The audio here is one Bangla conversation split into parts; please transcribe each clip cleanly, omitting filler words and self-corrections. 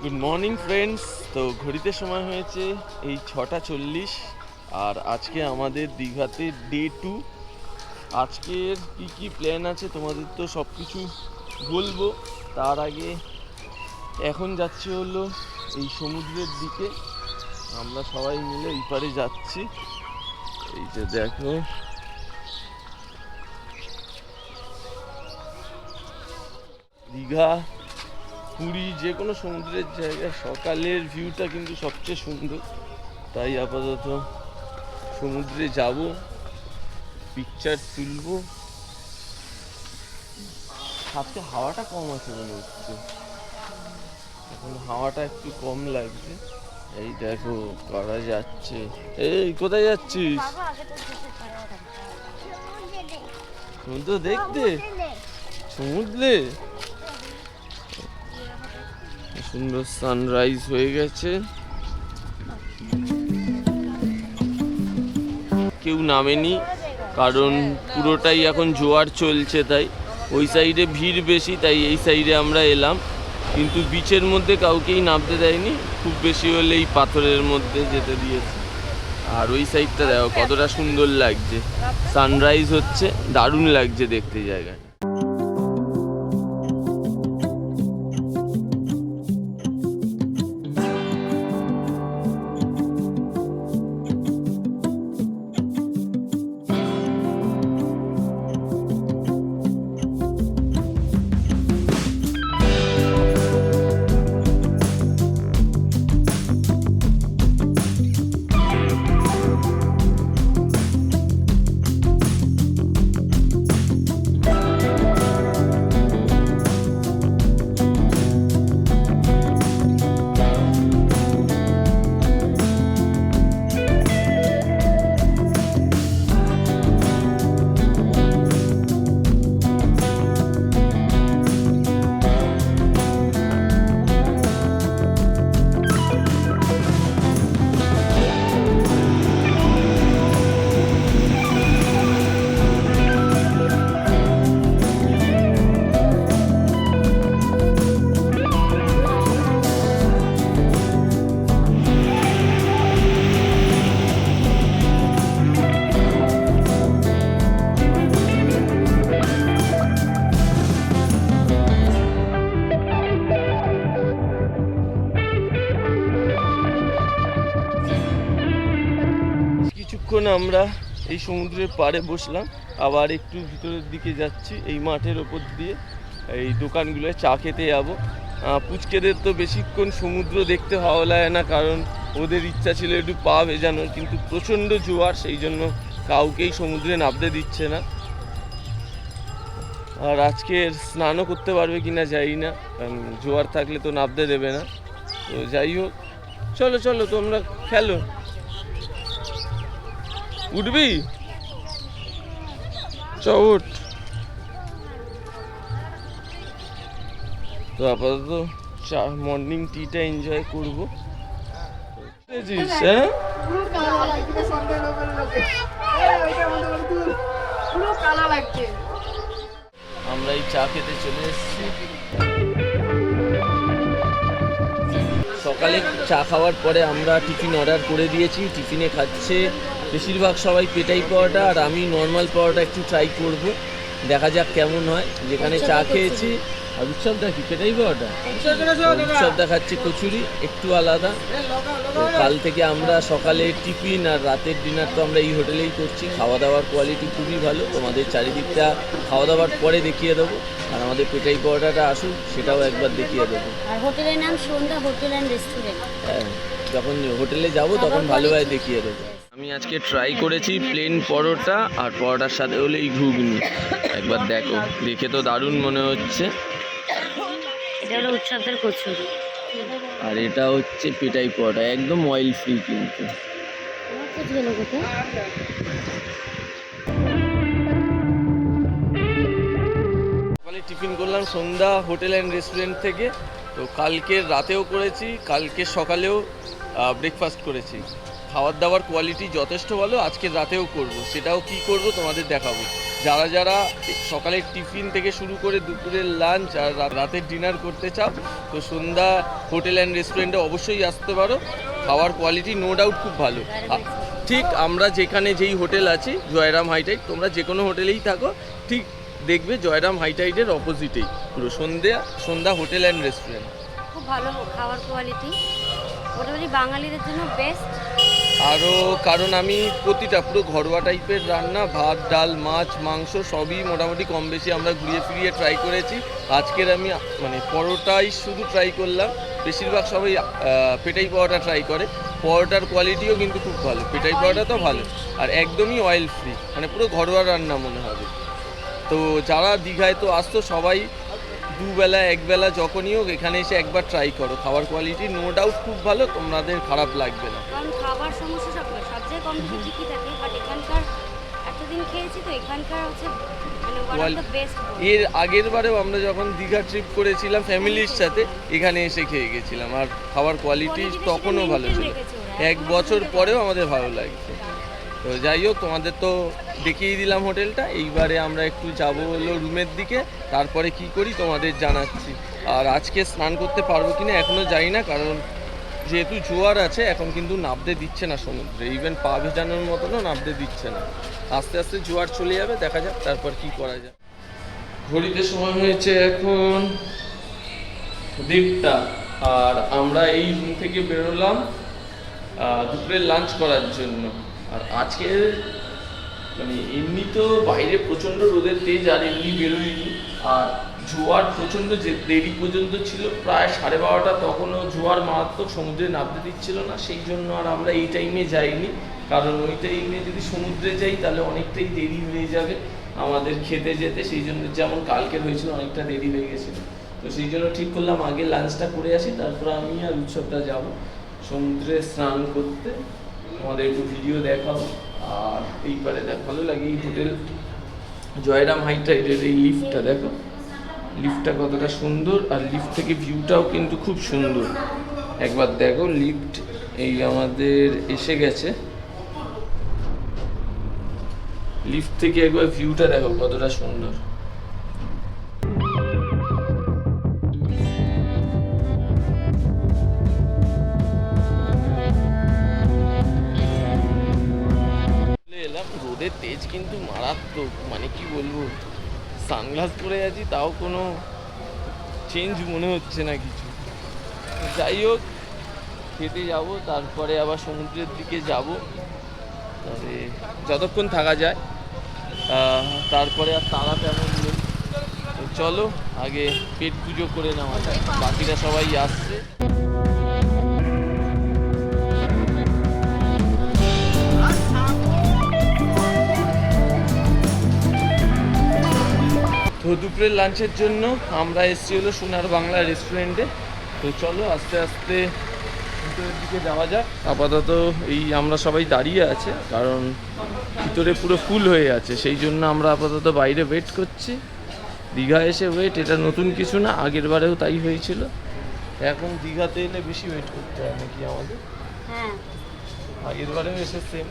Good morning friends. তো ঘড়িতে সময় হয়েছে এই 6:40 আর আজকে আমাদের দীঘাতে ডে 2। আজকের কি কি প্ল্যান আছে তোমাদের তো সব কিছু বলবো। তার আগে এখন যাচ্ছি হলো এই সমুদ্রের দিকে। আমরা সবাই মিলে এই পারে যাচ্ছি। এই যে দেখো, দীঘা পুরী যে কোনো সমুদ্রের জায়গায় সকালের ভিউটা কিন্তু সবচেয়ে সুন্দর। তাই আপাতত সমুদ্রে যাব, পিকচার তুলব। আজকে হাওয়াটা কম আছে মনে হচ্ছে, এখন হাওয়াটা একটু কম লাগছে। এই দেখো কারা যাচ্ছে। এই কোথায় যাচ্ছিস? সমুদ্র দেখতে? সমুদ্রে সুন্দর সানরাইজ হয়ে গেছে। কেউ নামেনি কারণ পুরোটাই এখন জোয়ার চলছে, তাই ওই সাইডে ভিড় বেশি, তাই এই সাইডে আমরা এলাম। কিন্তু বিচের মধ্যে কাউকেই নামতে দেয়নি, খুব বেশি হলে এই পাথরের মধ্যে যেতে দিয়েছে। আর ওই সাইডটা দেখো কতটা সুন্দর লাগছে, সানরাইজ হচ্ছে, দারুণ লাগছে দেখতে জায়গায়। কিছুক্ষণ আমরা এই সমুদ্রের পাড়ে বসলাম, আবার একটু ভিতরের দিকে যাচ্ছি। এই মাঠের ওপর দিয়ে এই দোকানগুলোয় চা খেতে যাবো। পুচকেদের তো বেশিক্ষণ সমুদ্র দেখতে হওয়া লাগে না, কারণ ওদের ইচ্ছা ছিল একটু পা ভেজানোর, কিন্তু প্রচণ্ড জোয়ার, সেই জন্য কাউকেই সমুদ্রে নামতে দিচ্ছে না। আর আজকে স্নানও করতে পারবে কিনা জানি না, কারণ জোয়ার থাকলে তো নামতে দেবে না। তো যাই হোক, চলো চলো তোমরা খেলো। উঠবি? চট। তো আপাতত চা মর্নিং টিটা এনজয় করবো। হ্যাঁ, আমরা এই চা খেতে চলে এসেছি। সকালে চা খাওয়ার পরে আমরা টিফিন অর্ডার করে দিয়েছি। টিফিনে খাচ্ছে বেশিরভাগ সবাই পেটাই পাওয়াটা, আর আমি নর্মাল পাওয়াটা একটু ট্রাই করব, দেখা যাক কেমন হয়। যেখানে চা খেয়েছি আর উৎসবটা কি পেটাই পাওয়াটা, উৎসবটা খাচ্ছে কচুরি, একটু আলাদা। তো কাল থেকে আমরা সকালে টিফিন আর রাতের ডিনার তো আমরা এই হোটেলেই করছি। খাওয়া দাওয়ার কোয়ালিটি খুবই ভালো, তোমাদের চারিদিকটা খাওয়া দাওয়ার পরে দেখিয়ে দেবো। আর আমাদের পেটাই পাওয়াটাটা আসুক, সেটাও একবার দেখিয়ে দেবো। আর হোটেলের নাম সন্ধ্যা হোটেল অ্যান্ড রেস্টুরেন্ট। হ্যাঁ, যখন হোটেলে যাব তখন ভালোভাবে দেখিয়ে দেবো। আমি আজকে ট্রাই করেছি প্লেন পরোটা, আর পরোটার সাথে হলো এই ঘুগনি। একবার দেখো, দেখে তো দারুণ মনে হচ্ছে। এটা হলো উৎসবদের কচুরি, আর এটা হচ্ছে পেটাই পরোটা, একদম অয়েল ফ্রি। কিন্তু সকালে টিফিন করলাম সন্ধ্যা হোটেল অ্যান্ড রেস্টুরেন্ট থেকে। তো কালকের রাতেও করেছি, কালকে সকালেও ব্রেকফাস্ট করেছি। খাবার দাবার কোয়ালিটি যথেষ্ট ভালো, আজকের রাতেও করব। সেটাও কি করব তোমাদের দেখাবো। যারা যারা সকালের টিফিন থেকে শুরু করে দুপুরের লাঞ্চ আর রাতের ডিনার করতে চাও তো সন্ধ্যা হোটেল অ্যান্ড রেস্টুরেন্টে অবশ্যই আসতে পারো। খাওয়ার কোয়ালিটি নো ডাউট খুব ভালো। ঠিক আমরা যেখানে যেই হোটেল আছি জয়রাম হাইটাইট, তোমরা যে কোনো হোটেলেই থাকো ঠিক দেখবে জয়রাম হাইটাইটের অপোজিটেই পুরো সন্ধ্যা হোটেল অ্যান্ড রেস্টুরেন্ট। খুব ভালো খাবার কোয়ালিটি, মোটামুটি বাঙালিদের জন্য বেস্ট। আরও কারণ আমি প্রতিটা পুরো ঘরোয়া টাইপের রান্না, ভাত ডাল মাছ মাংস সবই মোটামুটি কম বেশি আমরা ঘুরিয়ে ফিরিয়ে ট্রাই করেছি। আজকের আমি মানে পরোটাই শুধু ট্রাই করলাম, বেশিরভাগ সবাই পেটাই পরোটা ট্রাই করে। পরোটার কোয়ালিটিও কিন্তু খুব ভালো, পেটাই পরোটা তো ভালো আর একদমই অয়েল ফ্রি, মানে পুরো ঘরোয়া রান্না মনে হবে। তো যারা দীঘায় তো আসতো সবাই দুবেলা একবেলা যখনই হোক এখানে এসে একবার ট্রাই করো, খাবার কোয়ালিটি নো ডাউট খুব ভালো, তোমাদের খারাপ লাগবে না। কারণ খাবার সমস্যা সব জায়গায় কম বেশি ঠিকই থাকে, বাট এখানকার এতদিন খেয়েছি তো এখানকার হচ্ছে মানে ওয়ান অফ দ্য বেস্ট। এর আগের বারেও আমরা যখন দীঘা ট্রিপ করেছিলাম ফ্যামিলির সাথে এখানে এসে খেয়ে গেছিলাম আর খাবার কোয়ালিটি তখনও ভালো ছিল, 1 বছর পরেও আমাদের ভালো লাগছে। তো যাই হোক তোমাদের তো দেখিয়ে দিলাম হোটেলটা, এইবারে আমরা একটু যাবো হলো রুমের দিকে, তারপরে কি করি তোমাদের জানাচ্ছি। আর আজকে স্নান করতে পারবো কিনা এখনও জানি না, কারণ যেহেতু জোয়ার আছে এখন কিন্তু নামতে দিচ্ছে না সমুদ্রে, ইভেন পা ভেজানোর মতনও নামতে দিচ্ছে না। আস্তে আস্তে জোয়ার চলে যাবে, দেখা যাক তারপর কি করা যায়। ঘড়িতে সময় হয়েছে এখন 1:30 আর আমরা এই রুম থেকে বেরোলাম দুপুরের লাঞ্চ করার জন্য। আর আজকে মানে এমনি তো বাইরে প্রচণ্ড রোদের তেজ আর এমনি বেরোয়নি, আর জোয়ার প্রচণ্ড যে দেরি পর্যন্ত ছিল, প্রায় 12:30 তখনও জোয়ার মারাত্মক, সমুদ্রে নামতে দিচ্ছিল না, সেই জন্য আর আমরা এই টাইমে যাইনি। কারণ ওই টাইমে যদি সমুদ্রে যাই তাহলে অনেকটাই দেরি হয়ে যাবে আমাদের খেতে যেতে, সেই জন্য যেমন কালকের হয়েছিল অনেকটা দেরি হয়ে গেছিলো। তো সেই জন্য ঠিক করলাম আগে লাঞ্চটা করে আসি, তারপর আমি আর উৎসবটা যাব সমুদ্রে স্নান করতে, আমাদের একটু ভিডিও দেখাবো। আর এইবারে দেখ ভালো লাগে এই হোটেল জয়রাম হাইটাইটের এই লিফটটা, দেখো লিফটটা কতটা সুন্দর, আর লিফট থেকে ভিউটাও কিন্তু খুব সুন্দর। একবার দেখো লিফট এই আমাদের এসে গেছে, লিফট থেকে একবার ভিউটা দেখো কতটা সুন্দর। রোদের তেজ কিন্তু মারাত্মক, মানে কি বলবো, সানগ্লাস পরে আছি তাও কোনো চেঞ্জ মনে হচ্ছে না কিছু। যাই হোক খেতে যাব, তারপরে আবার সমুদ্রের দিকে যাব, তবে যতক্ষণ থাকা যায়, তারপরে আর তারা তেমন নেই। তো চলো আগে পেট পুজো করে নেওয়া যায়, বাকিরা সবাই আসছে। তো দুপুরের লাঞ্চের জন্য আমরা এসেছি হলো সোনার বাংলা রেস্টুরেন্টে। তো চলো আস্তে আস্তে ভিতরের দিকে যাওয়া যাক। আপাতত এই আমরা সবাই দাঁড়িয়ে আছে, কারণ ভিতরে পুরো ফুল হয়ে আছে, সেই জন্য আমরা আপাতত বাইরে ওয়েট করছি। দীঘা এসে ওয়েট এটা নতুন কিছু না, আগের বারেও তাই হয়েছিল। এখন দীঘাতে এলে বেশি ওয়েট করতে হয় নাকি আমাদের? হ্যাঁ, আগের বারেও এসে সেম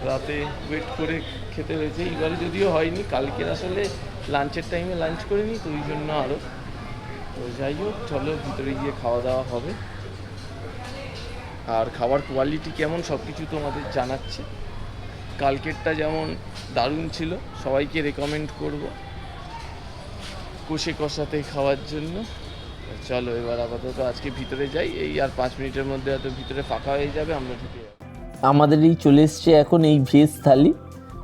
রাতে ওয়েট করে খেতে হয়েছে, এইবারে যদিও হয়নি, কালকের আসলে লাঞ্চের টাইমে লাঞ্চ করিনি তো ওই জন্য আরও। তো যাই হোক চলো ভিতরে গিয়ে খাওয়া দাওয়া হবে, আর খাবার কোয়ালিটি কেমন সব কিছু তোমাদের জানাচ্ছে। কালকেরটা যেমন দারুণ ছিল, সবাইকে রেকমেন্ড করব কষে কষাতে খাওয়ার জন্য। চলো এবার আপাতত আজকে ভিতরে যাই, এই আর 5 মিনিটের মধ্যে হয়তো ভিতরে ফাঁকা হয়ে যাবে, আমরা ঢুকে যাবো। আমাদের এই চলে এসছে এখন এই ভেজ থালি,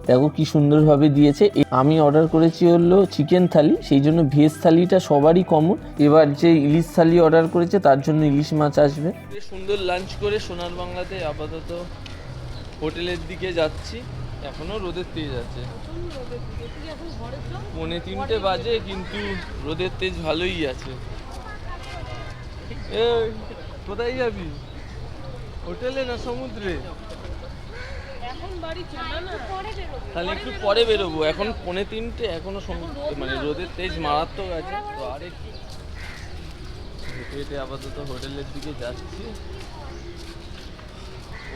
দেখো কি সুন্দরভাবে দিয়েছে। আমি অর্ডার করেছি হলো চিকেন থালি, সেই জন্য ভেজ থালিটা সবারই কমন। এবার যে ইলিশ থালি অর্ডার করেছে তার জন্য ইলিশ মাছ আসবে। সুন্দর লাঞ্চ করে সোনার বাংলাতে আপাতত হোটেলের দিকে যাচ্ছি, এখনো রোদের তেজ আছে, 2:45 বাজে, কিন্তু রোদের তেজ ভালোই আছে। কোথায় যাবি? হোটেলে না সমুদ্রে? তাহলে একটু পরে বেরোবো, এখন 2:45, এখনো মানে রোদের তেজ মারাত্মক আছে। তো আর একটু হেঁটে হেঁটে আপাতত হোটেলের দিকে যাচ্ছি।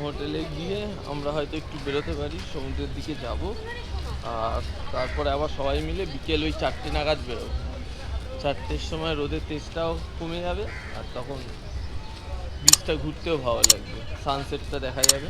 হোটেলে গিয়ে আমরা হয়তো একটু বেরোতে পারি, সমুদ্রের দিকে যাব, আর তারপরে আবার সবাই মিলে বিকেল ওই 4টে নাগাদ বেরোবো। 4টের সময় রোদের তেজটাও কমে যাবে আর তখন বিচটা ঘুরতেও ভালো লাগবে, সানসেটটা দেখা যাবে।